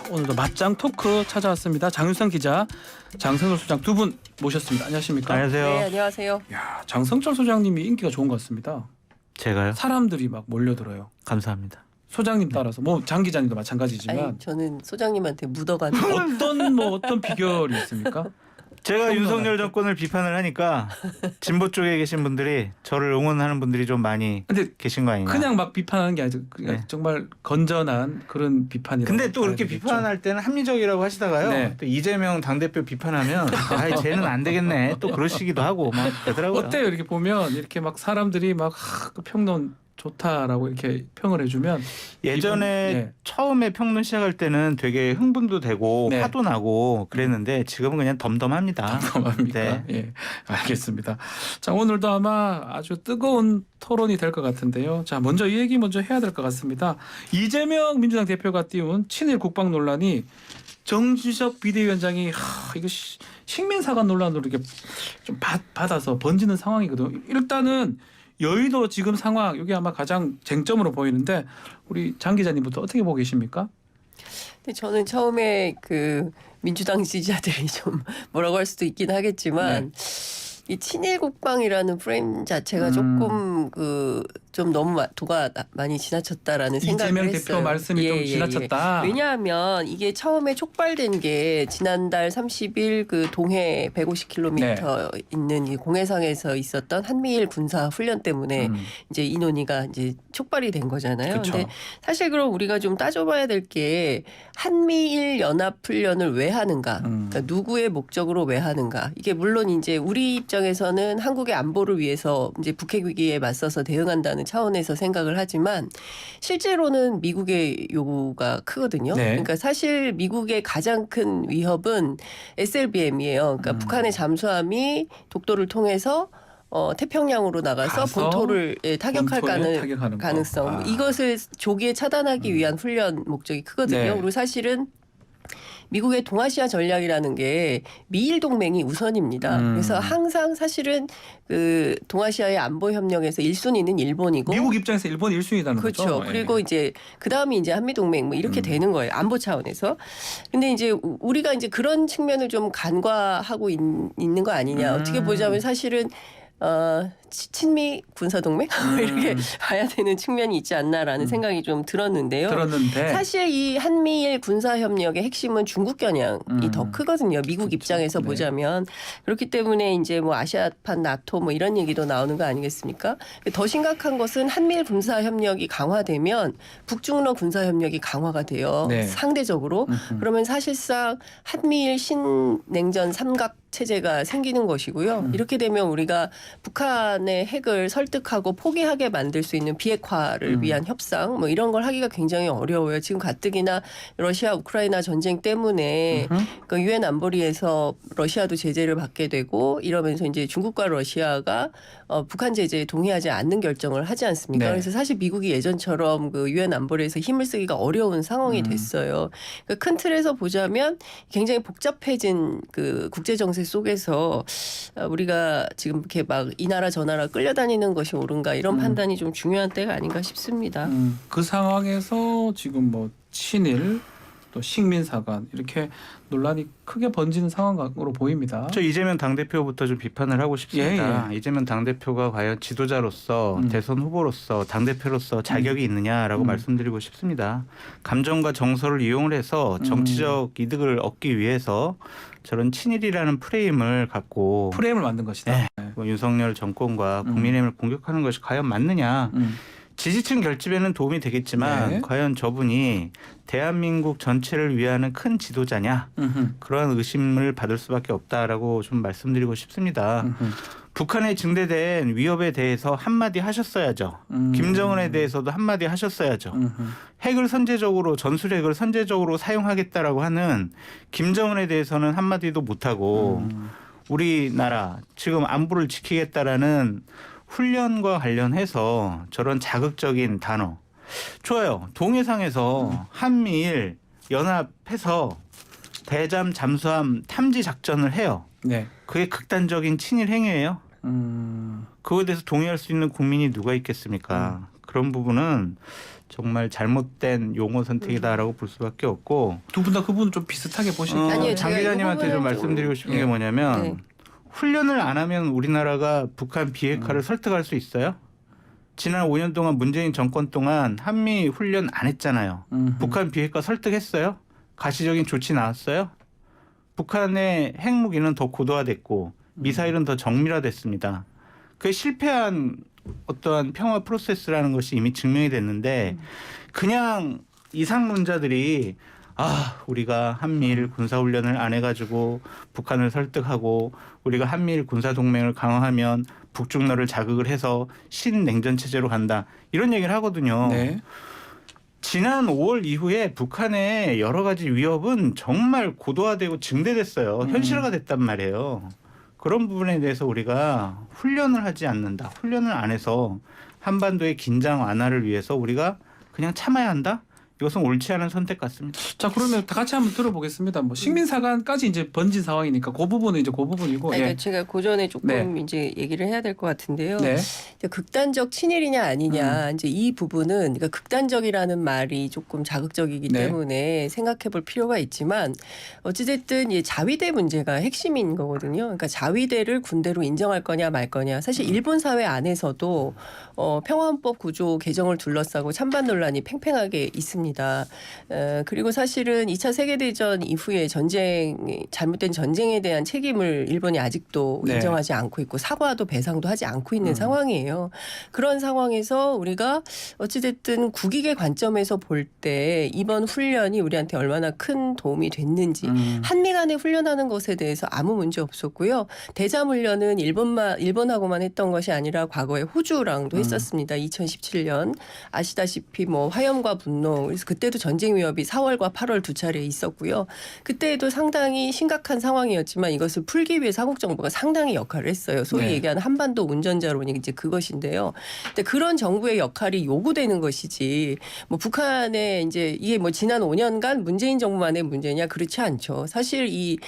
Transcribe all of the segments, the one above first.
오늘도 맞짱 토크 찾아왔습니다. 장윤상 기자, 장성철 소장 두 분 모셨습니다. 안녕하십니까? 안녕하세요. 네, 안녕하세요. 야, 장성철 소장님이 인기가 좋은 것 같습니다. 제가요? 사람들이 막 몰려들어요. 감사합니다. 소장님 따라서 뭐 장 기자님도 마찬가지지만 아니, 저는 소장님한테 묻어가는 어떤 비결이 있습니까? 제가 윤석열 정권을 비판을 하니까 진보 쪽에 계신 분들이 저를 응원하는 분들이 좀 많이 근데 계신 거 아닌가. 그냥 막 비판하는 게 아니죠. 그냥 네. 정말 건전한 그런 비판이라고. 근데 또 그렇게 봐야 되겠죠. 비판할 때는 합리적이라고 하시다가요. 네. 또 이재명 당대표 비판하면 아, 쟤는 안 되겠네. 또 그러시기도 하고 막 그러더라고요. 어때요? 이렇게 보면 이렇게 막 사람들이 막 그 평론 좋다라고 이렇게 평을 해주면 예전에 네. 처음에 평론 시작할 때는 되게 흥분도 되고 네. 화도 나고 그랬는데 지금은 그냥 덤덤합니다. 덤덤합니까? 네. 예, 알겠습니다. 자, 오늘도 아마 아주 뜨거운 토론이 될 것 같은데요. 자, 먼저 이 얘기 먼저 해야 될 것 같습니다. 이재명 민주당 대표가 띄운 친일 국방 논란이 정주석 비대위원장이 이거 식민사관 논란으로 이렇게 좀 받아서 번지는 상황이거든요. 일단은 여의도 지금 상황 이게 아마 가장 쟁점으로 보이는데 우리 장 기자님부터 어떻게 보고 계십니까? 근데 저는 처음에 그 민주당 지지자들이 좀 뭐라고 할 수도 있긴 하겠지만 이 친일 국방이라는 프레임 자체가 조금 그 좀 너무 도가 많이 지나쳤다라는 생각을 이재명 했어요. 대표 말씀이 좀 지나쳤다. 왜냐하면 이게 처음에 촉발된 게 지난달 30일 그 동해 150km 있는 이 공해상에서 있었던 한미일 군사 훈련 때문에 이제 이 논의가 이제 촉발이 된 거잖아요. 그쵸. 근데 사실 그럼 우리가 좀 따져봐야 될 게 한미일 연합 훈련을 왜 하는가? 그러니까 누구의 목적으로 왜 하는가? 이게 물론 이제 우리 입장에서는 한국의 안보를 위해서 이제 북핵 위기에 맞서서 대응한다는 차원에서 생각을 하지만 실제로는 미국의 요구가 크거든요. 네. 그러니까 사실 미국의 가장 큰 위협은 SLBM이에요. 그러니까 북한의 잠수함이 독도를 통해서 태평양으로 나가서 가서 본토를 타격할 타격하는 가능성 거. 아. 이것을 조기에 차단하기 위한 훈련 목적이 크거든요. 네. 그리고 사실은 미국의 동아시아 전략이라는 게 미일 동맹이 우선입니다. 그래서 항상 사실은 그 동아시아의 안보 협력에서 1순위는 일본이고 미국 입장에서 일본이 1순위라는 그렇죠. 거죠. 그리고 이제 그다음이 이제 한미 동맹 뭐 이렇게 되는 거예요. 안보 차원에서. 근데 이제 우리가 이제 그런 측면을 좀 간과하고 있는 거 아니냐. 어떻게 보자면 사실은 친미 군사동맹 이렇게 봐야 되는 측면이 있지 않나라는 생각이 좀 들었는데요. 들었는데 사실 이 한미일 군사협력의 핵심은 중국 겨냥이 더 크거든요. 미국 그렇죠. 입장에서 네. 보자면. 그렇기 때문에 이제 뭐 아시아판 나토 뭐 이런 얘기도 나오는 거 아니겠습니까? 더 심각한 것은 한미일 군사협력이 강화되면 북중러 군사협력이 강화가 돼요. 네. 상대적으로. 그러면 사실상 한미일 신냉전 삼각 체제가 생기는 것이고요. 이렇게 되면 우리가 북한의 핵을 설득하고 포기하게 만들 수 있는 비핵화를 위한 협상 뭐 이런 걸 하기가 굉장히 어려워요. 지금 가뜩이나 러시아 우크라이나 전쟁 때문에 그 유엔 안보리에서 러시아도 제재를 받게 되고 이러면서 이제 중국과 러시아가 북한 제재에 동의하지 않는 결정을 하지 않습니까? 네. 그래서 사실 미국이 예전처럼 그 유엔 안보리에서 힘을 쓰기가 어려운 상황이 됐어요. 그러니까 큰 틀에서 보자면 굉장히 복잡해진 그 국제 정세 속에서 우리가 지금 이렇게 막 이 나라 저 나라 끌려다니는 것이 옳은가 이런 판단이 좀 중요한 때가 아닌가 싶습니다. 그 상황에서 지금 뭐 친일 또 식민사관 이렇게 논란이 크게 번지는 상황으로 보입니다. 저 이재명 당대표부터 좀 비판을 하고 싶습니다. 이재명 당대표가 과연 지도자로서 대선 후보로서 당대표로서 자격이 있느냐라고 말씀드리고 싶습니다. 감정과 정서를 이용을 해서 정치적 이득을 얻기 위해서 저런 친일이라는 프레임을 갖고 프레임을 만든 것이다. 네. 윤석열 정권과 국민의힘을 공격하는 것이 과연 맞느냐. 지지층 결집에는 도움이 되겠지만 네. 과연 저분이 대한민국 전체를 위하는 큰 지도자냐. 그러한 의심을 받을 수밖에 없다라고 좀 말씀드리고 싶습니다. 북한에 증대된 위협에 대해서 한마디 하셨어야죠. 김정은에 대해서도 한마디 하셨어야죠. 핵을 선제적으로 전술핵을 선제적으로 사용하겠다라고 하는 김정은에 대해서는 한마디도 못하고 우리나라 지금 안보를 지키겠다라는 훈련과 관련해서 저런 자극적인 단어. 좋아요. 동해상에서 한미일 연합해서 대잠 잠수함 탐지 작전을 해요. 네. 그게 극단적인 친일 행위예요. 그거에 대해서 동의할 수 있는 국민이 누가 있겠습니까? 그런 부분은 정말 잘못된 용어 선택이다라고 볼 수밖에 없고 두 분 다 그분은 좀 비슷하게 보시니까. 아니요, 장 제가 이 기자님한테 좀 부분은 말씀드리고 싶은 예. 게 뭐냐면 네. 훈련을 안 하면 우리나라가 북한 비핵화를 설득할 수 있어요? 지난 5년 동안 문재인 정권 동안 한미 훈련 안 했잖아요. 북한 비핵화 설득했어요? 가시적인 조치 나왔어요? 북한의 핵무기는 더 고도화됐고 미사일은 더 정밀화됐습니다. 그게 실패한 어떠한 평화 프로세스라는 것이 이미 증명이 됐는데 그냥 이상론자들이 우리가 한미일 군사훈련을 안 해가지고 북한을 설득하고 우리가 한미일 군사동맹을 강화하면 북중러를 자극을 해서 신냉전 체제로 간다. 이런 얘기를 하거든요. 네. 지난 5월 이후에 북한의 여러 가지 위협은 정말 고도화되고 증대됐어요. 현실화가 됐단 말이에요. 그런 부분에 대해서 우리가 훈련을 하지 않는다. 훈련을 안 해서 한반도의 긴장 완화를 위해서 우리가 그냥 참아야 한다? 이것은 옳지 않은 선택 같습니다. 자, 그러면 다 같이 한번 들어보겠습니다. 뭐 식민사관까지 이제 번진 상황이니까 그 부분은 이제 그 부분이고. 아니, 예. 그러니까 제가 그 전에 조금 네. 이제 얘기를 해야 될 것 같은데요. 네. 이제 극단적 친일이냐 아니냐 이제 이 부분은 그러니까 극단적이라는 말이 조금 자극적이기 네. 때문에 생각해볼 필요가 있지만 어찌됐든 이 자위대 문제가 핵심인 거거든요. 그러니까 자위대를 군대로 인정할 거냐 말 거냐. 사실 일본 사회 안에서도 평화헌법 구조 개정을 둘러싸고 찬반 논란이 팽팽하게 있습니다. 그리고 사실은 2차 세계대전 이후에 잘못된 전쟁에 대한 책임을 일본이 아직도 네. 인정하지 않고 있고 사과도 배상도 하지 않고 있는 상황이에요. 그런 상황에서 우리가 어찌됐든 국익의 관점에서 볼 때 이번 훈련이 우리한테 얼마나 큰 도움이 됐는지 한미 간에 훈련하는 것에 대해서 아무 문제 없었고요. 대잠 훈련은 일본하고만 했던 것이 아니라 과거에 호주랑도 했었습니다. 2017년 아시다시피 뭐 화염과 분노 그래서 그때도 전쟁 위협이 4월과 8월 두 차례 있었고요. 그때도 상당히 심각한 상황이었지만 이것을 풀기 위해 한국 정부가 상당히 역할을 했어요. 소위 네. 얘기하는 한반도 운전자론이 이제 그것인데요. 근데 그런 정부의 역할이 요구되는 것이지 뭐 북한의 이제 이게 뭐 지난 5년간 문재인 정부만의 문제냐 그렇지 않죠. 사실 이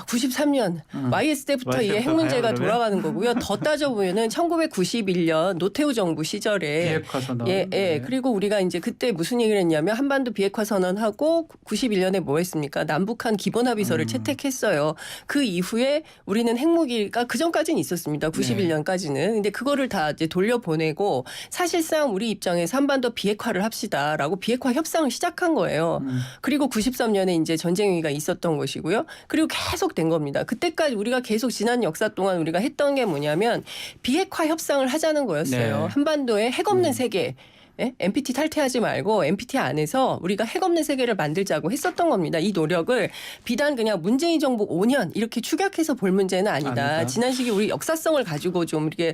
93년 YS 때부터 이 핵 문제가 가요, 돌아가는 거고요. 더 따져보면은 1991년 노태우 정부 시절에 비핵화 선언. 예. 네. 그리고 우리가 이제 그때 무슨 얘기를 했냐면 한반도 비핵화 선언하고 91년에 뭐 했습니까? 남북한 기본 합의서를 채택했어요. 그 이후에 우리는 핵무기가 그 전까지는 있었습니다. 91년까지는. 근데 그거를 다 이제 돌려보내고 사실상 우리 입장에서 한반도 비핵화를 합시다라고 비핵화 협상을 시작한 거예요. 그리고 93년에 이제 전쟁 위기가 있었던 것이고요. 그리고 계속 된 겁니다. 그때까지 우리가 계속 지난 역사 동안 우리가 했던 게 뭐냐면 비핵화 협상을 하자는 거였어요. 네. 한반도에 핵 없는 세계. 예? NPT 탈퇴하지 말고 NPT 안에서 우리가 핵 없는 세계를 만들자고 했었던 겁니다. 이 노력을 비단 그냥 문재인 정부 5년 이렇게 추격해서 볼 문제는 아니다. 지난 시기 우리 역사성을 가지고 좀 이렇게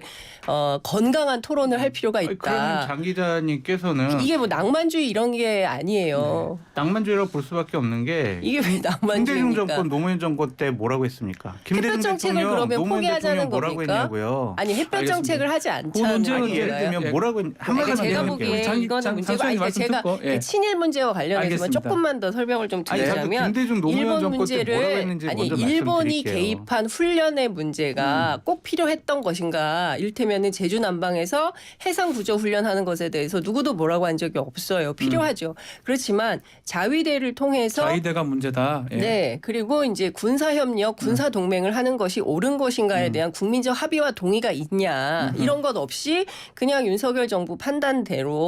건강한 토론을 할 필요가 있다. 그러면 장 기자님께서는 이게 뭐 낭만주의 이런 게 아니에요. 낭만주의라고 볼 수밖에 없는 게 이게 왜 김대중 낭만주의입니까? 정권 노무현 정권 때 뭐라고 했습니까? 김대중 햇볕 정책을 대통령 그러면 노무현 포기하자는 대통령 뭐라고 겁니까? 했냐고요. 아니 햇볕 알겠습니다. 정책을 하지 그 않자는 문제는 아니, 예를 얘기가요. 들면 예. 뭐라고 한마디만 제가 얘기해볼게요. 보기에 장- 이거는 장- 문제가 장소장님 말씀 제가 듣고, 예. 친일 문제와 관련해서만 알겠습니다. 조금만 더 설명을 좀 아니 자꾸 드리자면 김대중 노무현 일본 정권 때 뭐라고 문제를 했는지 아니 먼저 일본이 말씀드릴게요. 개입한 훈련의 문제가 꼭 필요했던 것인가? 이를테면은 제주 남방에서 해상 구조 훈련하는 것에 대해서 누구도 뭐라고 한 적이 없어요. 필요하죠. 그렇지만 자위대를 통해서 자위대가 문제다. 예. 네. 그리고 이제 군사협력, 군사동맹을 하는 것이 옳은 것인가에 대한 국민적 합의와 동의가 있냐. 이런 것 없이 그냥 윤석열 정부 판단대로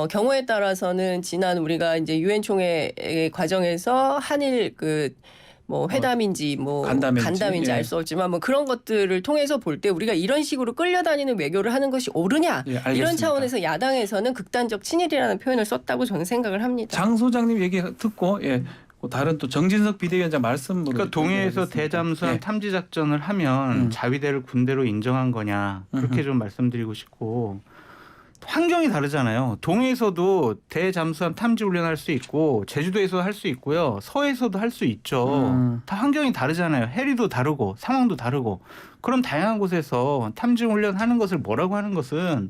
경우에 따라서는 지난 우리가 이제 유엔 총회 과정에서 한일 뭐 회담인지 뭐 간담회인지, 예. 알 수 없지만 뭐 그런 것들을 통해서 볼 때 우리가 이런 식으로 끌려다니는 외교를 하는 것이 옳으냐 예, 알겠습니다. 이런 차원에서 야당에서는 극단적 친일이라는 표현을 썼다고 저는 생각을 합니다. 장 소장님 얘기 듣고 예. 그 다른 또 정진석 비대위원장 말씀으로 그러니까 동해에서 대잠수함 예. 탐지 작전을 하면 자위대를 군대로 인정한 거냐 그렇게 좀 말씀드리고 싶고 환경이 다르잖아요. 동해에서도 대잠수함 탐지 훈련할 수 있고 제주도에서 할 수 있고요. 서해에서도 할 수 있죠. 다 환경이 다르잖아요. 해리도 다르고 상황도 다르고 그런 다양한 곳에서 탐지 훈련하는 것을 뭐라고 하는 것은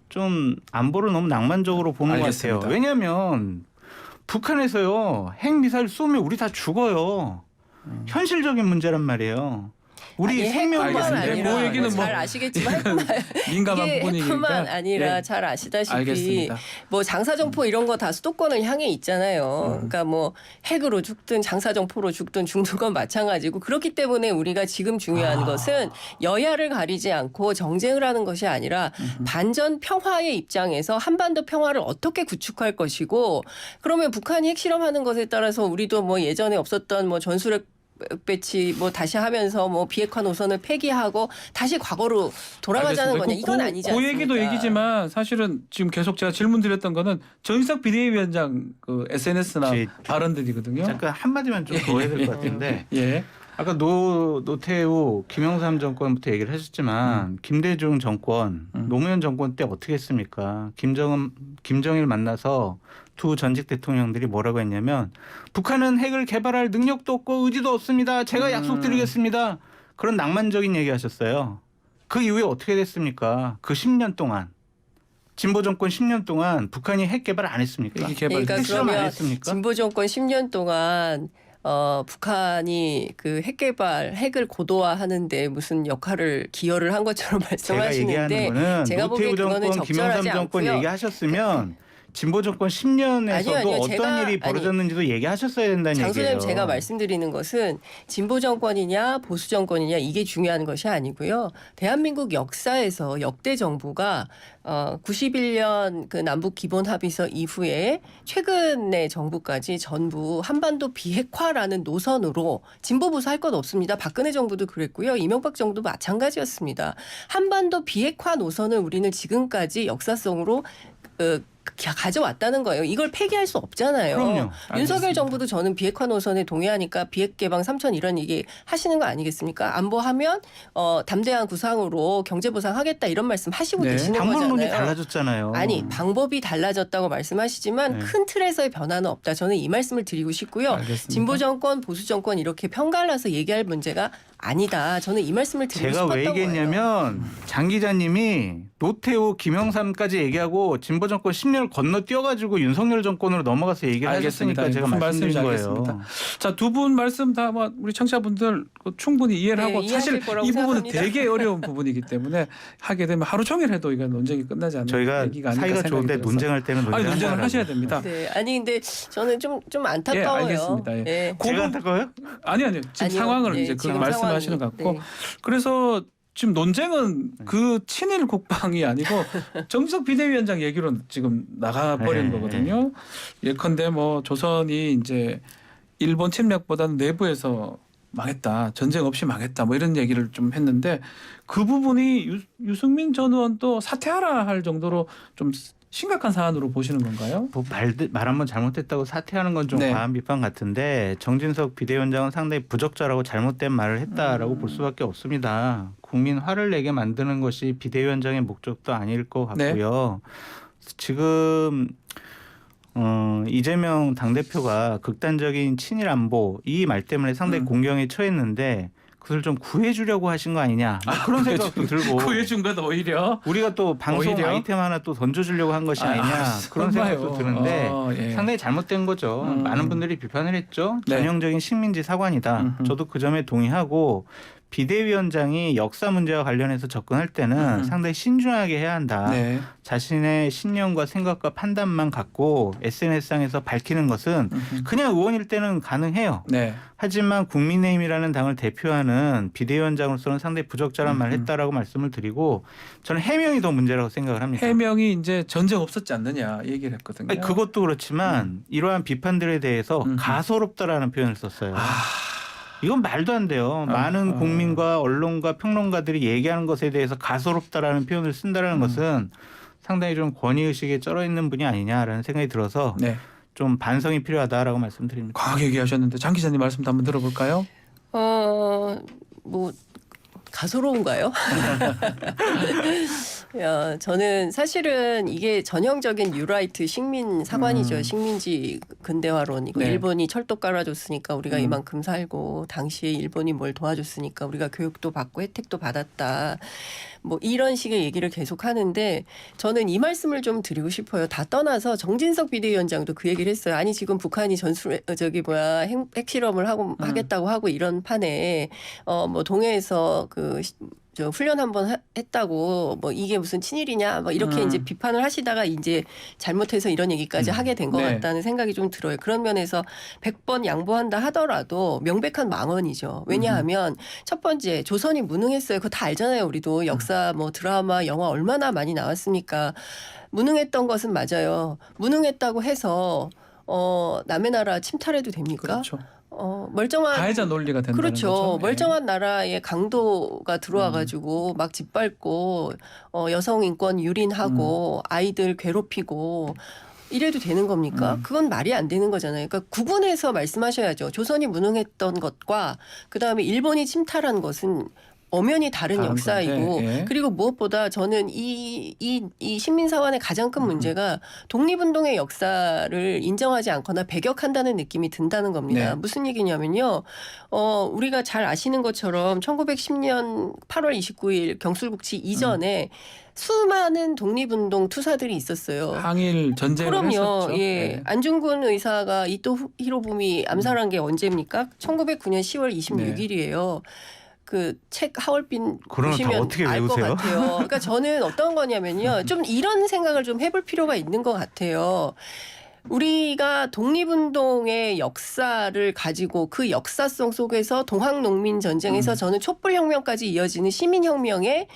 좀 안보를 너무 낭만적으로 보는 알겠습니다. 것 같아요. 왜냐하면 북한에서요 핵미사일 쏘면 우리 다 죽어요. 현실적인 문제란 말이에요. 우리 아니, 생명과 핵뿐만 알겠습니다. 아니라 그 얘기는 잘 뭐 아시겠지만 민감한 이게 부분이니까. 핵뿐만 아니라 예. 잘 아시다시피 알겠습니다. 뭐 장사정포 이런 거 다 수도권을 향해 있잖아요. 그러니까 뭐 핵으로 죽든 장사정포로 죽든 죽는 건 마찬가지고 그렇기 때문에 우리가 지금 중요한 것은 여야를 가리지 않고 정쟁을 하는 것이 아니라 반전 평화의 입장에서 한반도 평화를 어떻게 구축할 것이고 그러면 북한이 핵실험하는 것에 따라서 우리도 뭐 예전에 없었던 뭐 전술핵 배치 뭐 다시 하면서 뭐 비핵화 노선을 폐기하고 다시 과거로 돌아가자는 알겠습니다. 거냐 이건 아니지 않습니까? 그 얘기도 얘기지만 사실은 지금 계속 제가 질문 드렸던 거는 전희석 비대위원장 그 SNS나 제- 발언들이거든요. 잠깐 한마디만 좀 더 해야 될 것 같은데 예. 아까 노태우 김영삼 정권부터 얘기를 하셨지만 김대중 정권 노무현 정권 때 어떻게 했습니까? 김정일 만나서 두 전직 대통령들이 뭐라고 했냐면 북한은 핵을 개발할 능력도 없고 의지도 없습니다. 제가 약속드리겠습니다. 그런 낭만적인 얘기하셨어요. 그 이후에 어떻게 됐습니까? 그 10년 동안 진보 정권 10년 동안 북한이 핵 개발 안 했습니까? 핵이 개발. 그러니까 핵실험 안 그러면 했습니까? 진보 정권 10년 동안 북한이 그 핵 개발, 핵을 고도화하는데 무슨 역할을 기여를 한 것처럼 제가 얘기하는 말씀하시는데 거는 제가 보기에 노태우 그거는 정권, 김영삼 적절하지 정권 않고요. 얘기하셨으면 진보 정권 10년에서도 아니요. 어떤 일이 벌어졌는지도 얘기하셨어야 된다는 장 얘기예요. 소장님 제가 말씀드리는 것은 진보 정권이냐 보수 정권이냐 이게 중요한 것이 아니고요. 대한민국 역사에서 역대 정부가 91년 그 남북 기본 합의서 이후에 최근의 정부까지 전부 한반도 비핵화라는 노선으로 진보 보수 할 것 없습니다. 박근혜 정부도 그랬고요. 이명박 정부도 마찬가지였습니다. 한반도 비핵화 노선을 우리는 지금까지 역사성으로 가져왔다는 거예요. 이걸 폐기할 수 없잖아요. 그럼요. 윤석열 알겠습니다. 정부도 저는 비핵화 노선에 동의하니까 비핵 개방 3천 이런 얘기 하시는 거 아니겠습니까? 안보하면 담대한 구상으로 경제 보상하겠다 이런 말씀 하시고 네. 계시는 방법론이 거잖아요. 달라졌잖아요. 아니 방법이 달라졌다고 말씀하시지만 네. 큰 틀에서의 변화는 없다. 저는 이 말씀을 드리고 싶고요. 알겠습니다. 진보 정권, 보수 정권 이렇게 편갈라서 얘기할 문제가 아니다. 저는 이 말씀을 드리고 제가 싶었던 왜 거예요. 얘기했냐면 장 기자님이 노태우, 김영삼까지 얘기하고 진보 정권 10년을 건너뛰어가지고 윤석열 정권으로 넘어가서 얘기를 알겠습니다. 하셨으니까 제가 무슨 말씀드린 말씀인지 거예요. 알겠습니다. 자, 두 분 말씀 다 뭐 우리 청취자분들 충분히 이해를 네, 하고 사실 이해하실 거라고 이 부분은 생각합니다. 되게 어려운 부분이기 때문에 하게 되면 하루 종일 해도 이건 논쟁이 끝나지 않는 저희가 얘기가 아닐까 사이가 생각이 좋은데 들어서. 논쟁할 때는 아니 논쟁을 논쟁하라고. 하셔야 됩니다. 네, 아니 근데 저는 좀 안타까워요. 예, 알겠습니다. 예. 예. 제가 안타까워요? 아니요. 지금 아니요. 상황을 네, 이제 그 지금 말씀하시는 것 상황이, 같고 네. 그래서 지금 논쟁은 그 친일 국방이 아니고 정석 비대위원장 얘기로 지금 나가버린 네, 거거든요. 예컨대 뭐 조선이 이제 일본 침략보다는 내부에서 망했다. 전쟁 없이 망했다. 뭐 이런 얘기를 좀 했는데 그 부분이 유승민 전 의원도 사퇴하라 할 정도로 좀 심각한 사안으로 보시는 건가요? 뭐 말 한 번 잘못했다고 사퇴하는 건 좀 네. 과한 비판 같은데 정진석 비대위원장은 상당히 부적절하고 잘못된 말을 했다라고 볼 수밖에 없습니다. 국민 화를 내게 만드는 것이 비대위원장의 목적도 아닐 것 같고요. 지금 이재명 당대표가 극단적인 친일 안보 이 말 때문에 상당히 공경에 처했는데 그걸 좀 구해주려고 하신 거 아니냐 뭐 그런 생각도 들고 구해준 건 오히려 우리가 또 방송 오히려? 아이템 하나 또 던져주려고 한 것이 아니냐 그런 생각도 드는데 예. 상당히 잘못된 거죠. 많은 분들이 비판을 했죠. 네. 전형적인 식민지 사관이다. 저도 그 점에 동의하고 비대위원장이 역사 문제와 관련해서 접근할 때는 상당히 신중하게 해야 한다. 네. 자신의 신념과 생각과 판단만 갖고 SNS상에서 밝히는 것은 그냥 의원일 때는 가능해요. 네. 하지만 국민의힘이라는 당을 대표하는 비대위원장으로서는 상당히 부적절한 말을 했다라고 말씀을 드리고 저는 해명이 더 문제라고 생각을 합니다. 해명이 이제 전쟁 없었지 않느냐 얘기를 했거든요. 아니, 그것도 그렇지만 이러한 비판들에 대해서 가소롭다라는 표현을 썼어요. 이건 말도 안 돼요. 많은 국민과 언론과 평론가들이 얘기하는 것에 대해서 가소롭다라는 표현을 쓴다는 것은 상당히 좀 권위의식에 쩔어 있는 분이 아니냐라는 생각이 들어서 네. 좀 반성이 필요하다라고 말씀드립니다. 과하게 얘기하셨는데 장 기자님 말씀도 한번 들어볼까요? 뭐 가소로운가요? 야, 저는 사실은 이게 전형적인 뉴라이트 식민 사관이죠. 식민지 근대화론. 이거 네. 일본이 철도 깔아줬으니까 우리가 음. 이만큼 살고 당시에 일본이 뭘 도와줬으니까 우리가 교육도 받고 혜택도 받았다. 뭐 이런 식의 얘기를 계속 하는데 저는 이 말씀을 좀 드리고 싶어요. 다 떠나서 정진석 비대위원장도 그 얘기를 했어요. 아니 지금 북한이 핵실험을 하겠다고 하고 이런 판에 뭐 동해에서 저 훈련 한번 했다고 뭐 이게 무슨 친일이냐 뭐 이렇게 이제 비판을 하시다가 이제 잘못해서 이런 얘기까지 하게 된 것 네. 같다는 생각이 좀 들어요. 그런 면에서 100번 양보한다 하더라도 명백한 망언이죠. 왜냐하면 첫 번째 조선이 무능했어요. 그거 다 알잖아요. 우리도 역사 뭐 드라마 영화 얼마나 많이 나왔습니까. 무능했던 것은 맞아요. 무능했다고 해서 남의 나라 침탈해도 됩니까? 그렇죠. 멀쩡한 가해자 논리가 된다는 그렇죠. 거죠. 멀쩡한 나라에 강도가 들어와가지고 막 짓밟고 여성 인권 유린하고 아이들 괴롭히고 이래도 되는 겁니까? 그건 말이 안 되는 거잖아요. 그러니까 구분해서 말씀하셔야죠. 조선이 무능했던 것과 그다음에 일본이 침탈한 것은 엄연히 다른 다른 역사이고 건데, 예. 그리고 무엇보다 저는 이 식민사관의 가장 큰 문제가 독립운동의 역사를 인정하지 않거나 배격한다는 느낌이 든다는 겁니다. 네. 무슨 얘기냐면요. 우리가 잘 아시는 것처럼 1910년 8월 29일 경술국치 이전에 수많은 독립운동 투사들이 있었어요. 항일 전쟁을 그럼요. 했었죠. 예. 네. 안중근 의사가 이토 히로부미 암살한 게 언제입니까? 1909년 10월 26일이에요. 그 책 하얼빈 그러면 다 보시면 어떻게 알 것 외우세요? 같아요. 그러니까 저는 어떤 거냐면요. 좀 이런 생각을 좀 해볼 필요가 있는 것 같아요. 우리가 독립운동의 역사를 가지고 그 역사성 속에서 동학농민 전쟁에서 저는 촛불혁명까지 이어지는 시민혁명의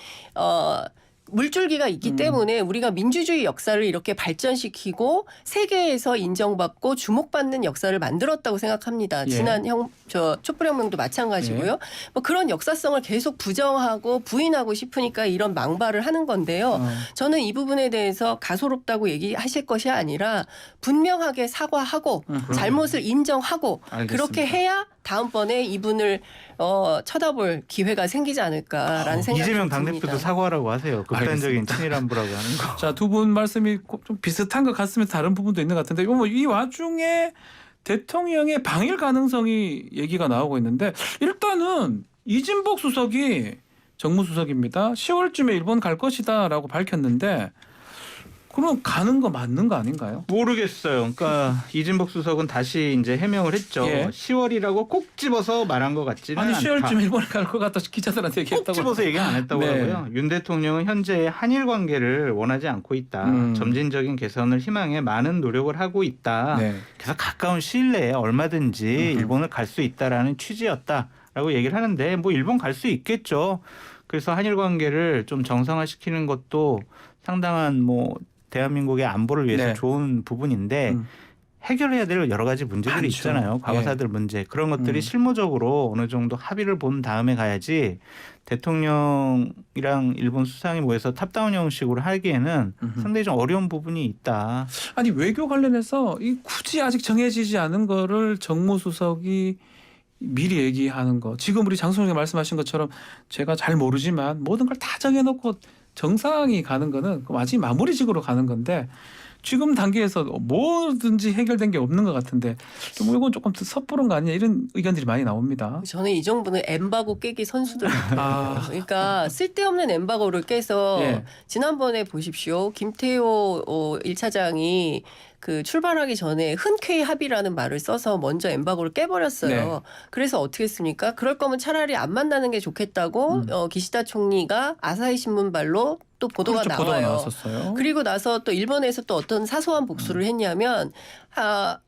물줄기가 있기 때문에 우리가 민주주의 역사를 이렇게 발전시키고 세계에서 인정받고 주목받는 역사를 만들었다고 생각합니다. 예. 지난 촛불혁명도 마찬가지고요. 뭐 그런 역사성을 계속 부정하고 부인하고 싶으니까 이런 망발을 하는 건데요. 저는 이 부분에 대해서 가소롭다고 얘기하실 것이 아니라 분명하게 사과하고 잘못을 인정하고 알겠습니다. 그렇게 해야 다음번에 이분을 쳐다볼 기회가 생기지 않을까라는 생각이 이재명 듭니다. 당대표도 사과하라고 하세요. 극단적인 친일안보라고 하는 거. 자, 두 분 말씀이 좀 비슷한 것 같으면서 다른 부분도 있는 것 같은데 이 와중에 대통령의 방일 가능성이 얘기가 나오고 있는데 일단은 이진복 수석이 정무수석입니다. 10월쯤에 일본 갈 것이다라고 밝혔는데 그럼 가는 거 맞는 거 아닌가요? 모르겠어요. 그러니까 이진복 수석은 다시 이제 해명을 했죠. 예. 10월이라고 꼭 집어서 말한 것 같지는 아니 않다. 10월쯤에 일본에 갈 것 같다 기자들한테 꼭 얘기했다고. 집어서 얘기 안 했다고 네. 하고요. 윤 대통령은 현재 한일 관계를 원하지 않고 있다. 점진적인 개선을 희망해 많은 노력을 하고 있다. 네. 그래서 가까운 시일 내에 얼마든지 일본을 갈 수 있다라는 취지였다라고 얘기를 하는데 뭐 일본 갈 수 있겠죠. 그래서 한일 관계를 좀 정상화시키는 것도 상당한 뭐 대한민국의 안보를 위해서 네. 좋은 부분인데 해결해야 될 여러 가지 문제들이 많죠. 있잖아요. 과거사들 문제. 그런 것들이 실무적으로 어느 정도 합의를 본 다음에 가야지 대통령이랑 일본 수상이 모여서 탑다운 형식으로 하기에는 상당히 좀 어려운 부분이 있다. 아니 외교 관련해서 굳이 아직 정해지지 않은 거를 정무수석이 미리 얘기하는 거. 지금 우리 장소장님 말씀하신 것처럼 제가 잘 모르지만 모든 걸 다 정해놓고 정상이 가는 거는 아직 마무리직으로 가는 건데 지금 단계에서 뭐든지 해결된 게 없는 것 같은데 뭐 이건 조금 섣부른 거 아니냐 이런 의견들이 많이 나옵니다. 저는 이 정부는 엠바고 깨기 선수들 같아요. 그러니까 쓸데없는 엠바고를 깨서 예. 지난번에 보십시오. 김태호 1차장이 그 출발하기 전에 흔쾌히 합의라는 말을 써서 먼저 엠바고를 깨버렸어요. 네. 그래서 어떻게 했습니까? 그럴 거면 차라리 안 만나는 게 좋겠다고 기시다 총리가 아사히 신문발로 또 보도가 그렇죠. 보도가 나와요. 나왔었어요. 그리고 나서 또 일본에서 또 어떤 사소한 복수를 했냐면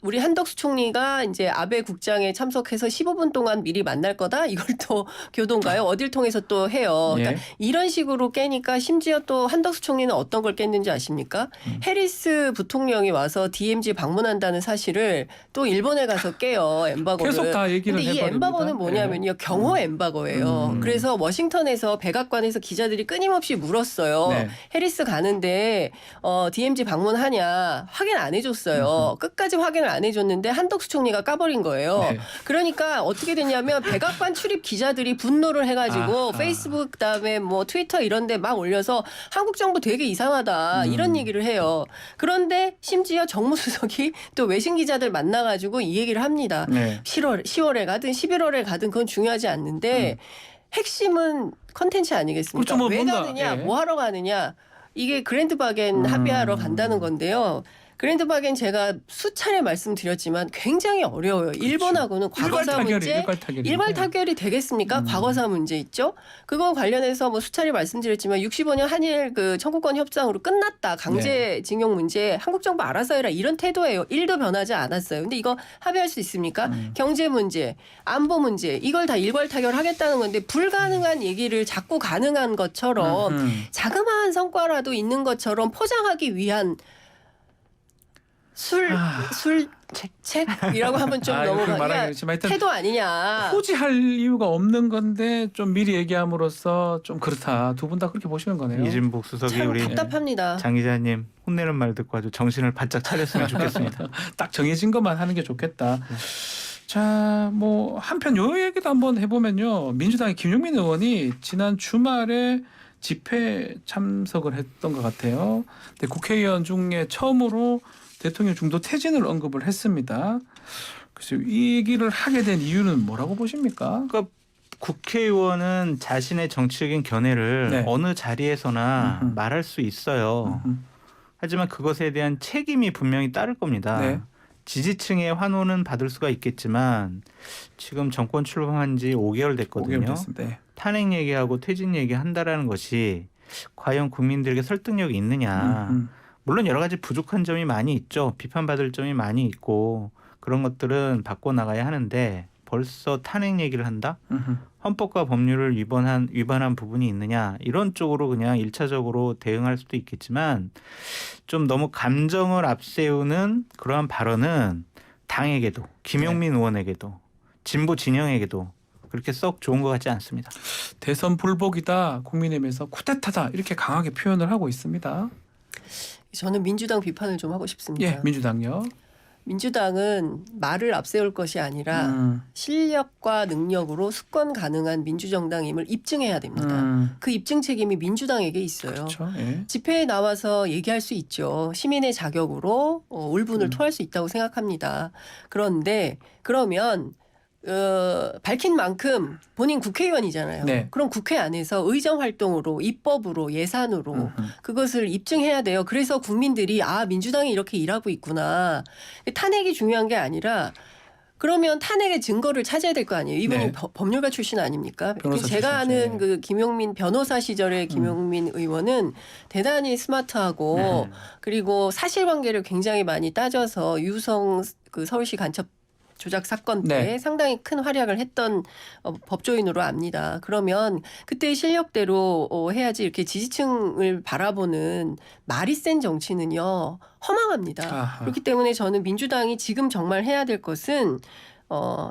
우리 한덕수 총리가 이제 아베 국장에 참석해서 15분 동안 미리 만날 거다. 이걸 또 교도인가요? 어딜 통해서 또 해요. 그러니까 예. 이런 식으로 깨니까 심지어 또 한덕수 총리는 어떤 걸 깼는지 아십니까? 해리스 부통령이 와서 DMZ 방문한다는 사실을 또 일본에 가서 깨요. 엠바고를. 계속 다 얘기를 근데 이 해버립니다. 엠바고는 뭐냐면요. 경호 엠바고예요. 그래서 워싱턴에서 백악관에서 기자들이 끊임없이 물었어요. 네. 해리스 가는데 DMZ 방문하냐 확인 안 해줬어요. 끝까지 확인을 안 해줬는데 한덕수 총리가 까버린 거예요. 네. 그러니까 어떻게 됐냐면 백악관 출입 기자들이 분노를 해가지고 아. 페이스북 그다음에 뭐 트위터 이런 데 막 올려서 한국 정부 되게 이상하다 이런 얘기를 해요. 그런데 심지어 정무수석이 또 외신 기자들 만나가지고 이 얘기를 합니다. 네. 10월에 가든 11월에 가든 그건 중요하지 않는데 핵심은 컨텐츠 아니겠습니까? 그렇죠. 뭐 왜 뭔가, 가느냐, 예. 뭐 하러 가느냐. 이게 그랜드바겐 합의하러 간다는 건데요. 그랜드바겐 제가 수차례 말씀드렸지만 굉장히 어려워요. 일본하고는 과거사 문제, 일괄 타결이 되겠습니까? 과거사 문제 있죠. 그거 관련해서 뭐 수차례 말씀드렸지만 65년 한일 그 청구권 협상으로 끝났다. 강제징용 문제 한국 정부 알아서 해라 이런 태도예요. 1도 변하지 않았어요. 근데 이거 합의할 수 있습니까? 경제 문제, 안보 문제 이걸 다 일괄 타결하겠다는 건데 불가능한 얘기를 자꾸 가능한 것처럼 자그마한 성과라도 있는 것처럼 포장하기 위한 술책이라고 하면 좀 넘어가기가 태도 아니냐. 포지할 이유가 없는 건데 좀 미리 얘기함으로써 좀 그렇다. 두 분 다 그렇게 보시는 거네요. 이진복 수석이 참 우리 답답합니다. 장 기자님 혼내는 말 듣고 아주 정신을 바짝 차렸으면 좋겠습니다. 딱 정해진 것만 하는 게 좋겠다. 자, 뭐 한편 요 얘기도 한번 해보면요. 민주당의 김용민 의원이 지난 주말에 집회 참석을 했던 것 같아요. 근데 국회의원 중에 처음으로 대통령 중도 퇴진을 언급을 했습니다. 그래서 이 얘기를 하게 된 이유는 뭐라고 보십니까? 그러니까 국회의원은 자신의 정치적인 견해를 네. 어느 자리에서나 음흠. 말할 수 있어요. 하지만 그것에 대한 책임이 분명히 따를 겁니다. 네. 지지층의 환호는 받을 수가 있겠지만 지금 정권 출범한 지 5개월 됐거든요. 5개월 됐습니다. 네. 탄핵 얘기하고 퇴진 얘기한다라는 것이 과연 국민들에게 설득력이 있느냐. 물론 여러 가지 부족한 점이 많이 있죠. 비판받을 점이 많이 있고 그런 것들은 바꿔나가야 하는데 벌써 탄핵 얘기를 한다? 헌법과 법률을 위반한 부분이 있느냐? 이런 쪽으로 그냥 1차적으로 대응할 수도 있겠지만 좀 너무 감정을 앞세우는 그러한 발언은 당에게도 김용민 의원에게도 진보 진영에게도 그렇게 썩 좋은 것 같지 않습니다. 대선 불복이다. 국민의힘에서 쿠데타다. 이렇게 강하게 표현을 하고 있습니다. 저는 민주당 비판을 좀 하고 싶습니다. 예, 민주당요. 민주당은 말을 앞세울 것이 아니라 실력과 능력으로 수권 가능한 민주정당임을 입증해야 됩니다. 그 입증 책임이 민주당에게 있어요. 그렇죠. 예. 집회에 나와서 얘기할 수 있죠. 시민의 자격으로 울분을 토할 수 있다고 생각합니다. 그런데 그러면 밝힌 만큼 본인 국회의원이잖아요. 네. 그럼 국회 안에서 의정 활동으로 입법으로 예산으로 그것을 입증해야 돼요. 그래서 국민들이 아 민주당이 이렇게 일하고 있구나. 탄핵이 중요한 게 아니라 그러면 탄핵의 증거를 찾아야 될 거 아니에요. 이분이 네. 법률가 출신 아닙니까? 변호사 제가 출신이죠. 아는 그 김용민 변호사 시절의 김용민 의원은 대단히 스마트하고 그리고 사실관계를 굉장히 많이 따져서 유성 그 서울시 간첩 조작 사건 때 네. 상당히 큰 활약을 했던 법조인으로 압니다. 그러면 그때의 실력대로 해야지 이렇게 지지층을 바라보는 말이 센 정치는요 허망합니다. 아하. 그렇기 때문에 저는 민주당이 지금 정말 해야 될 것은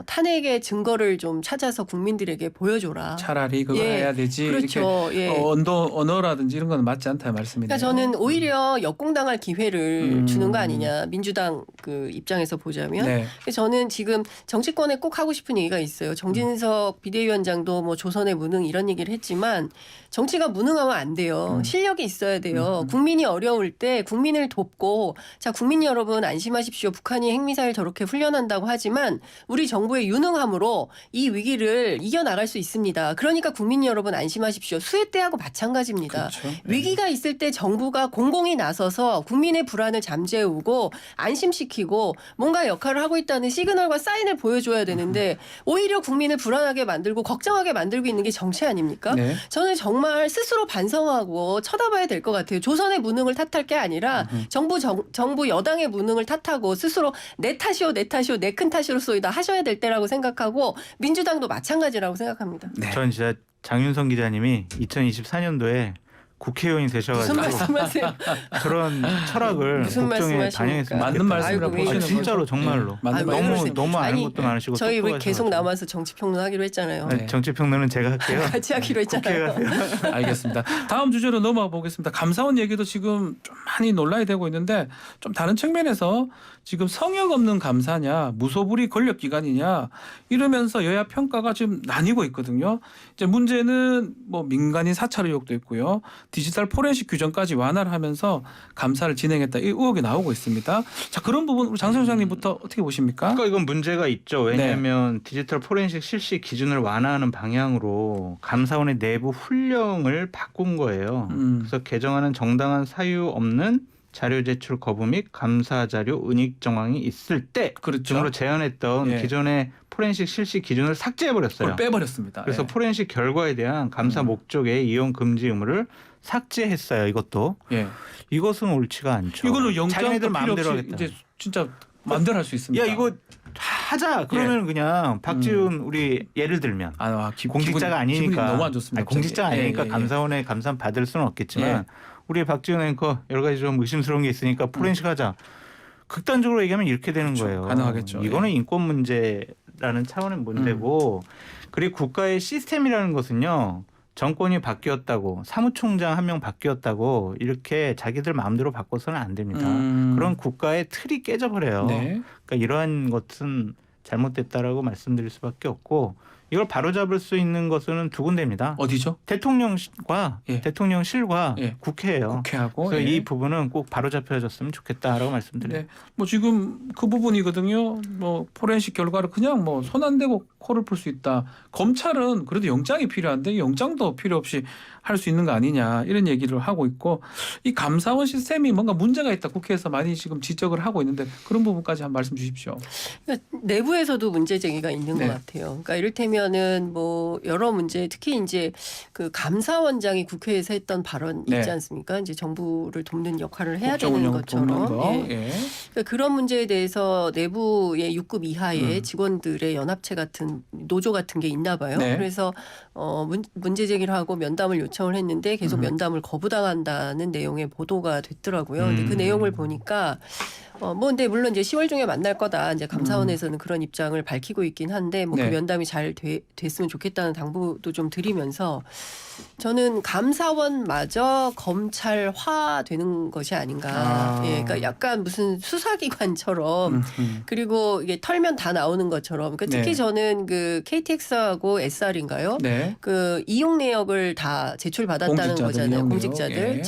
탄핵의 증거를 좀 찾아서 국민들에게 보여줘라. 차라리 그걸 예, 해야 되지. 그렇죠. 이렇게 예. 언어라든지 이런 건 맞지 않다 말씀이네요. 그러니까 저는 오히려 역공당할 기회를 음. 주는 거 아니냐. 민주당 그 입장에서 보자면. 네. 저는 지금 정치권에 꼭 하고 싶은 얘기가 있어요. 정진석 비대위원장도 뭐 조선의 무능 이런 얘기를 했지만 정치가 무능하면 안 돼요. 실력이 있어야 돼요. 국민이 어려울 때 국민을 돕고 자 국민 여러분 안심하십시오. 북한이 핵미사일 저렇게 훈련한다고 하지만 우리 정부의 유능함으로 이 위기를 이겨나갈 수 있습니다. 그러니까 국민 여러분 안심하십시오. 수해 때하고 마찬가지입니다. 그렇죠. 네. 위기가 있을 때 정부가 공공이 나서서 국민의 불안을 잠재우고 안심시키고 뭔가 역할을 하고 있다는 시그널과 사인을 보여줘야 되는데 오히려 국민을 불안하게 만들고 걱정하게 만들고 있는 게 정치 아닙니까? 네. 저는 정말 스스로 반성하고 쳐다봐야 될 것 같아요. 조선의 무능을 탓할 게 아니라 정부 여당의 무능을 탓하고 스스로 내 탓이오 내 큰 탓이로소이다 하셔야 될 때라고 생각하고 민주당도 마찬가지라고 생각합니다. 네. 전 진짜 장윤성 기자님이 2024년도에 국회의원이 무슨 되셔가지고 말씀하세요? 그런 철학을 무슨 국정에 말씀하십니까? 반영했으면 맞는 좋겠다. 말씀이라고 아이고, 보시는 진짜로 거죠? 정말로. 네. 맞는 아이고, 말씀. 그러세요. 너무 아는 아니, 것도 많으시고 저희 왜 계속 똑똑하셔가지고. 남아서 정치평론하기로 했잖아요. 네. 정치평론은 제가 할게요. 같이 하기로 했잖아요. 국회 가세요. 알겠습니다. 다음 주제로 넘어가 보겠습니다. 감사원 얘기도 지금 좀 많이 논란이 되고 있는데 좀 다른 측면에서 지금 성역 없는 감사냐, 무소불위 권력기관이냐 이러면서 여야 평가가 지금 나뉘고 있거든요. 이제 문제는 뭐 민간인 사찰 의혹도 있고요. 디지털 포렌식 규정까지 완화를 하면서 감사를 진행했다 이 의혹이 나오고 있습니다. 자, 그런 부분 우리 장성 소장님부터 어떻게 보십니까? 그러니까 이건 문제가 있죠. 왜냐하면 디지털 포렌식 실시 기준을 완화하는 방향으로 감사원의 내부 훈령을 바꾼 거예요. 그래서 개정안은 정당한 사유 없는 자료 제출 거부 및 감사 자료 은닉 정황이 있을 때 그렇죠. 등으로 제한했던 예. 기존의 포렌식 실시 기준을 삭제해 버렸어요. 그걸 빼버렸습니다. 그래서 예. 포렌식 결과에 대한 감사 목적의 이용 금지 의무를 삭제했어요. 이것도 예. 이것은 옳지가 않죠. 이거는 영장도 자기네들 필요 마음대로 없이 하겠다. 이제 진짜 마음대로 할 수 있습니다. 야 이거 하자. 그러면 그냥 박지훈 우리 예를 들면 공직자가 아니니까 기분이 너무 안 좋습니다. 아니, 공직자가 갑자기. 아니니까 예, 예, 예. 감사원의 감사 받을 수는 없겠지만 예. 우리 박지훈 앵커 여러 가지 좀 의심스러운 게 있으니까 포렌식 하자. 극단적으로 얘기하면 이렇게 되는 그렇죠. 거예요. 가능하겠죠. 이거는 예. 인권 문제라는 차원의 문제고 그리고 국가의 시스템이라는 것은요. 정권이 바뀌었다고 사무총장 한 명 바뀌었다고 이렇게 자기들 마음대로 바꿔서는 안 됩니다. 그런 국가의 틀이 깨져버려요. 네. 그러니까 이러한 것은 잘못됐다라고 말씀드릴 수밖에 없고 이걸 바로잡을 수 있는 것은 두 군데입니다. 어디죠? 대통령과 예. 대통령실과 예. 국회예요. 국회하고 그래서 예. 이 부분은 꼭 바로잡혀졌으면 좋겠다라고 말씀드려요. 네. 뭐 지금 그 부분이거든요. 뭐 포렌식 결과를 그냥 뭐 손 안 대고 코를 풀 수 있다. 검찰은 그래도 영장이 필요한데 영장도 필요 없이 할 수 있는 거 아니냐 이런 얘기를 하고 있고 이 감사원 시스템이 뭔가 문제가 있다. 국회에서 많이 지금 지적을 하고 있는데 그런 부분까지 한 말씀 주십시오. 그러니까 내부에서도 문제 제기가 있는 네. 것 같아요. 그러니까 이를테면은 뭐 여러 문제, 특히 이제 그 감사원장이 국회에서 했던 발언 네. 있지 않습니까? 이제 정부를 돕는 역할을 해야 국정 되는 운영 돕는 것처럼. 거. 예. 예. 그러니까 그런 문제에 대해서 내부의 6급 이하의 직원들의 연합체 같은 노조 같은 게 있나 봐요. 네. 그래서 문제 제기를 하고 면담을 요청을 했는데 계속 면담을 거부당한다는 내용의 보도가 됐더라고요. 근데 그 내용을 보니까 뭐 근데 물론 이제 10월 중에 만날 거다. 이제 감사원에서는 그런 입장을 밝히고 있긴 한데 뭐 그 네. 면담이 잘 됐으면 좋겠다는 당부도 좀 드리면서 저는 감사원마저 검찰화 되는 것이 아닌가. 예, 그러니까 약간 무슨 수사기관처럼 그리고 이게 털면 다 나오는 것처럼. 그러니까 특히 네. 저는 그 KTX하고 SR인가요? 네. 그 이용 내역을 다 제출받았다는 공직자들, 거잖아요. 이용 내역. 공직자들. 예.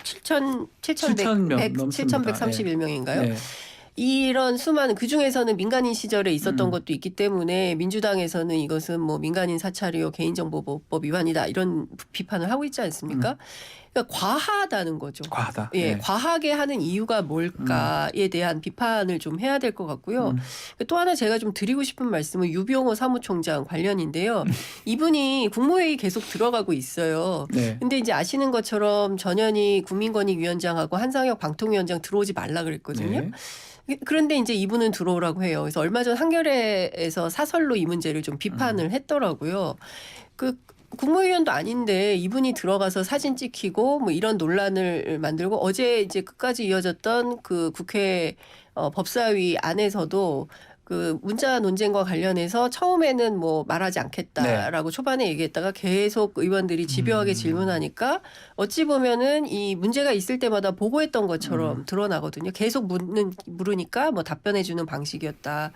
7,131명인가요? 네. 이런 수많은 그중에서는 민간인 시절에 있었던 것도 있기 때문에 민주당에서는 이것은 뭐 민간인 사찰이요 개인정보보호법 위반이다 이런 비판을 하고 있지 않습니까? 그러니까 과하다는 거죠. 과하다. 예, 네. 과하게 하는 이유가 뭘까에 대한 비판을 좀 해야 될 것 같고요. 또 하나 제가 좀 드리고 싶은 말씀은 유병호 사무총장 관련인데요. 이분이 국무회의 계속 들어가고 있어요. 네. 근데 이제 아시는 것처럼 전현희 국민권익위원장하고 한상혁 방통위원장 들어오지 말라 그랬거든요. 네. 그런데 이제 이분은 들어오라고 해요. 그래서 얼마 전 한겨레에서 사설로 이 문제를 좀 비판을 했더라고요. 그 국무위원도 아닌데 이분이 들어가서 사진 찍히고 뭐 이런 논란을 만들고 어제 이제 끝까지 이어졌던 그 국회 법사위 안에서도 그 문자 논쟁과 관련해서 처음에는 뭐 말하지 않겠다라고 초반에 얘기했다가 계속 의원들이 집요하게 질문하니까 어찌 보면은 이 문제가 있을 때마다 보고했던 것처럼 드러나거든요. 계속 물으니까 뭐 답변해주는 방식이었다.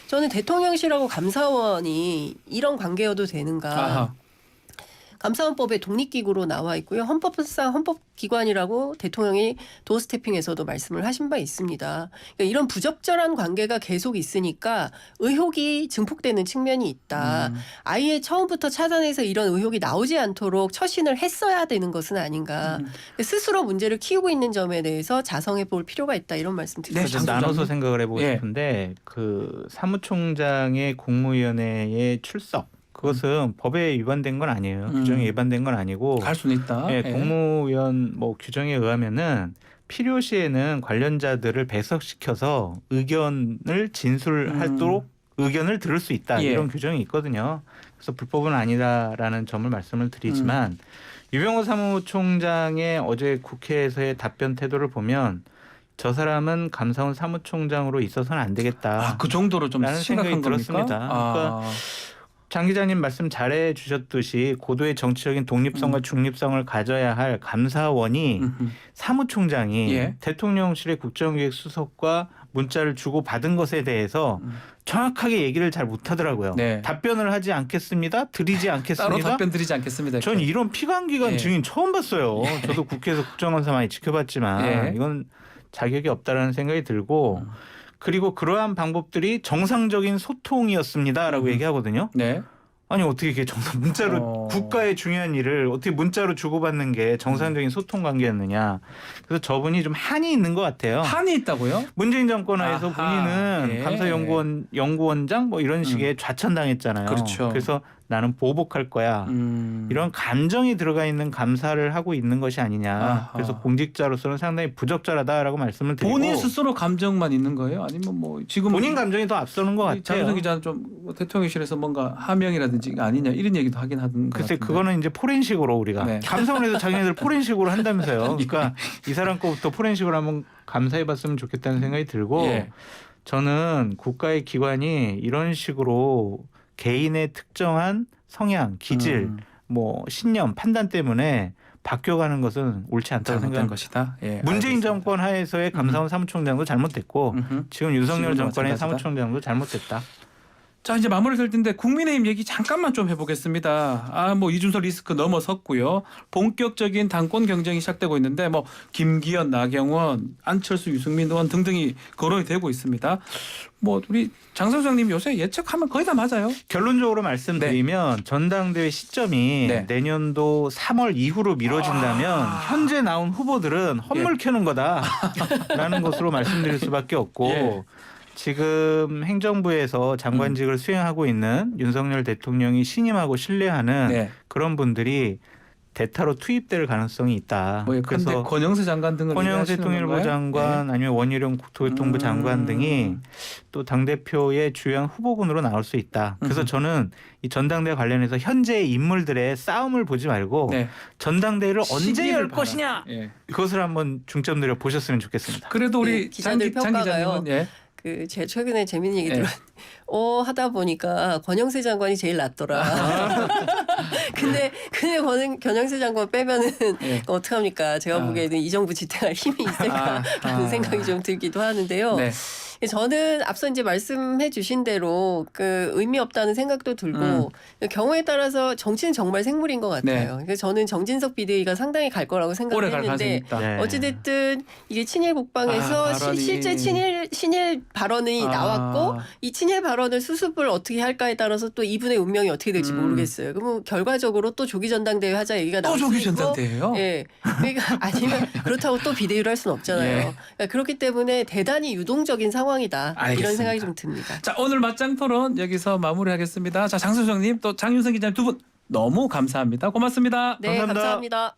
저는 대통령실하고 감사원이 이런 관계여도 되는가. 아하. 감사원법에 독립기구로 나와 있고요. 헌법상 헌법기관이라고 대통령이 도어스태핑에서도 말씀을 하신 바 있습니다. 그러니까 이런 부적절한 관계가 계속 있으니까 의혹이 증폭되는 측면이 있다. 아예 처음부터 찾아내서 이런 의혹이 나오지 않도록 처신을 했어야 되는 것은 아닌가. 스스로 문제를 키우고 있는 점에 대해서 자성해 볼 필요가 있다. 이런 말씀 드립니다. 네, 좀 장 나눠서 소장님. 생각을 해보고 예. 싶은데 그 사무총장의 국무위원회의 출석 그것은 법에 위반된 건 아니에요. 규정에 위반된 건 아니고 갈 수는 있다. 예, 예. 공무원 뭐 규정에 의하면은 필요시에는 관련자들을 배석시켜서 의견을 진술하도록 의견을 들을 수 있다 예. 이런 규정이 있거든요. 그래서 불법은 아니다라는 점을 말씀을 드리지만 유병호 사무총장의 어제 국회에서의 답변 태도를 보면 저 사람은 감사원 사무총장으로 있어서는 안 되겠다. 아, 그 정도로 좀 라는 심각한 생각이 겁니까? 들었습니다. 그러니까 장 기자님 말씀 잘해 주셨듯이 고도의 정치적인 독립성과 중립성을 가져야 할 감사원이 사무총장이 예. 대통령실의 국정기획수석과 문자를 주고 받은 것에 대해서 정확하게 얘기를 잘 못하더라고요. 네. 답변을 하지 않겠습니다. 드리지 따로 않겠습니다. 답변 드리지 않겠습니다. 전 이런 피감기관 예. 증인 처음 봤어요. 저도 국회에서 국정감사 많이 지켜봤지만 예. 이건 자격이 없다라는 생각이 들고 그리고 그러한 방법들이 정상적인 소통이었습니다라고 얘기하거든요. 네. 아니 어떻게 이렇게 문자로 국가의 중요한 일을 어떻게 문자로 주고받는 게 정상적인 소통 관계였느냐. 그래서 저분이 좀 한이 있는 것 같아요. 한이 있다고요? 문재인 정권 하에서 아하, 본인은 예. 감사연구원장 뭐 이런 식의 좌천당했잖아요. 그렇죠. 그래서 나는 보복할 거야. 이런 감정이 들어가 있는 감사를 하고 있는 것이 아니냐. 아하. 그래서 공직자로서는 상당히 부적절하다라고 말씀을 드리고 본인 스스로 감정만 있는 거예요? 아니면 뭐 지금 본인 감정이 더 앞서는 것 같아요. 장윤성 기자는 좀 대통령실에서 뭔가 하명이라든지 아니냐 이런 얘기도 하긴 하던 것 글쎄 같은데. 그거는 이제 포렌식으로 우리가 네. 감사원에서 자기네들 포렌식으로 한다면서요. 그러니까 이 사람 거부터 포렌식으로 한번 감사해봤으면 좋겠다는 생각이 들고 예. 저는 국가의 기관이 이런 식으로 개인의 특정한 성향, 기질, 뭐 신념, 판단 때문에 바뀌어가는 것은 옳지 않다고 잘못된 생각합니다. 것이다. 예, 문재인 알겠습니다. 정권 하에서의 감사원 사무총장도 잘못됐고 지금 윤석열 지금도 정권의 마찬가지다. 사무총장도 잘못됐다. 자 이제 마무리 될 텐데 국민의힘 얘기 잠깐만 좀 해보겠습니다. 뭐 이준석 리스크 넘어섰고요. 본격적인 당권 경쟁이 시작되고 있는데 뭐 김기현, 나경원, 안철수, 유승민 의원 등등이 거론이 되고 있습니다. 뭐 우리 장 소장님 요새 예측하면 거의 다 맞아요. 결론적으로 말씀드리면 전당대회 시점이 네. 내년도 3월 이후로 미뤄진다면 현재 나온 후보들은 헛물 캐는 거다라는 것으로 말씀드릴 수밖에 없고 예. 지금 행정부에서 장관직을 수행하고 있는 윤석열 대통령이 신임하고 신뢰하는 네. 그런 분들이 대타로 투입될 가능성이 있다. 뭐 예컨대 그래서 권영세 장관 등을 권영세 얘기하시는 통일부 건가요? 장관 아니면 원희룡 국토교통부 장관 등이 또 당대표의 주요한 후보군으로 나올 수 있다. 그래서 저는 이 전당대회 관련해서 현재의 인물들의 싸움을 보지 말고 네. 전당대회를 언제 시기를 열 봐라. 것이냐 예. 그것을 한번 중점 들여 보셨으면 좋겠습니다. 그래도 우리 네, 기자들 장 평가가요. 기자님은 예. 제 최근에 재밌는 얘기 예. 들었는데 하다 보니까 권영세 장관이 제일 낫더라. 근데 권영세 장관 빼면은 예. 어떡합니까? 제가 보기에는 이 정부 지탱할 힘이 있을까라는 생각이 좀 들기도 하는데요. 네. 저는 앞서 이제 말씀해 주신 대로 의미 없다는 생각도 들고 경우에 따라서 정치는 정말 생물인 것 같아요. 네. 그래서 저는 정진석 비대위가 상당히 갈 거라고 오래 갈 가능성이 생각했는데 있다. 네. 어찌됐든 이게 친일 국방에서 발언이. 실제 친일 발언이 나왔고 이 친일 발언을 수습을 어떻게 할까에 따라서 또 이분의 운명이 어떻게 될지 모르겠어요. 그러면 결과적으로 또 조기 전당대회 하자 얘기가 또 나올 수 조기 있고 전당대회요? 예. 그러니까 아니면 그렇다고 또 비대위를 할 수는 없잖아요. 예. 그러니까 그렇기 때문에 대단히 유동적인 상황이다. 알겠습니다. 이런 생각이 좀 듭니다. 자 오늘 맞짱 토론 여기서 마무리하겠습니다. 자 장 소장님 또 장윤성 기자님 두 분 너무 감사합니다. 고맙습니다. 네, 감사합니다. 감사합니다.